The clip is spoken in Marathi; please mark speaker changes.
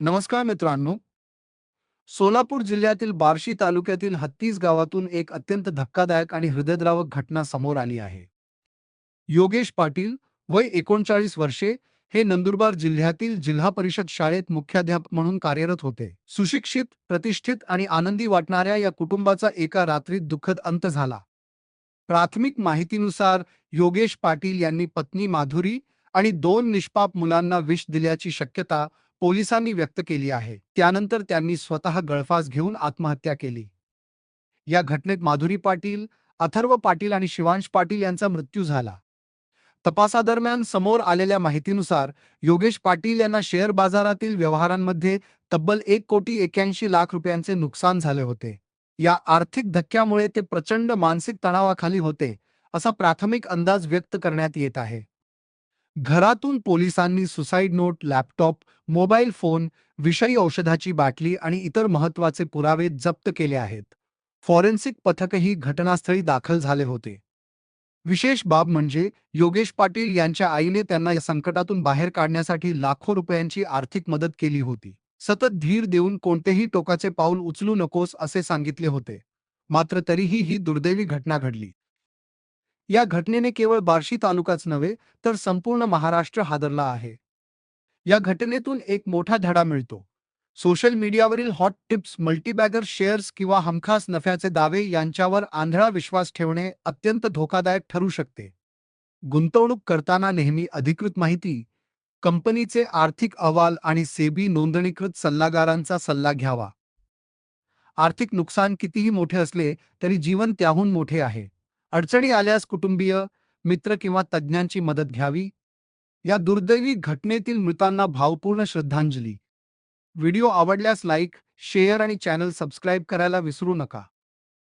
Speaker 1: नमस्कार मित्रांनो. सोलापूर जिल्ह्यातील बार्शी तालुक्यातील हत्तीस गावातून एक अत्यंत धक्कादायक आणि हृदयद्रावक घटना समोर आली आहे. योगेश पाटील, वय 39 वर्षे, हे नंदुरबार जिल्ह्यातील जिल्हा परिषद शाळेत मुख्याध्यापक म्हणून कार्यरत होते. सुशिक्षित, प्रतिष्ठित आणि आनंदी वाटणाऱ्या या कुटुंबाचा एका रात्रीत दुःखद अंत झाला. प्राथमिक माहितीनुसार योगेश पाटील यांनी पत्नी माधुरी आणि 2 निष्पाप मुलांना विष दिल्याची शक्यता पोलिसांनी व्यक्त केली आहे. त्यानंतर त्यांनी स्वतः गळफास घेऊन आत्महत्या केली. या घटनेत माधुरी पाटील, अथर्व पाटील आणि शिवांश पाटील यांचा मृत्यू झाला. तपासादरम्यान समोर आलेल्या माहितीनुसार योगेश पाटील यांना शेअर बाजारातील व्यवहारांमध्ये तब्बल 1,81,00,000 रुपयांचे नुकसान झाले होते. या आर्थिक धक्क्यामुळे ते प्रचंड मानसिक तणावाखाली होते, असा प्राथमिक अंदाज व्यक्त करण्यात येत आहे. घरातून पोलिसांनी suicide note, laptop, mobile phone, विषयी औषधाची बाटली आणि इतर महत्त्वाचे पुरावे जप्त केले आहेत. फॉरेन्सिक पथकही घटनास्थळी दाखल झाले होते. विशेष बाब म्हणजे योगेश पाटील यांच्या आईने त्यांना या संकटातून बाहेर काढण्यासाठी लाखो रुपयांची आर्थिक मदत केली होती. सतत धीर देऊन कोणतेही टोकाचे पाऊल उचलू नकोस असे सांगितले होते. मात्र तरीही ही दुर्दैवी घटना घडली. या घटनेने केवळ बार्शी तालुकाच नव्हे, तर संपूर्ण महाराष्ट्र हादरला आहे. या घटनेतून एक मोठा धडा मिळतो. सोशल मीडियावरील हॉट टिप्स, मल्टीबॅगर शेअर्स किंवा हमखास नफ्याचे दावे यांच्यावर आंधळा विश्वास ठेवणे अत्यंत धोकादायक ठरू शकते. गुंतवणूक करताना नेहमी अधिकृत माहिती, कंपनीचे आर्थिक अहवाल आणि सेबी नोंदणीकृत सल्लागारांचा सल्ला घ्यावा. आर्थिक नुकसान कितीही मोठे असले तरी जीवन त्याहून मोठे आहे. अडचणी आल्यास कुटुंबीय, मित्र किंवा तज्ज्ञांची मदत घ्यावी. या दुर्दैवी घटनेतील मृतांना भावपूर्ण श्रद्धांजली. व्हिडिओ आवडल्यास लाईक, शेअर आणि चॅनल सबस्क्राईब करायला विसरू नका.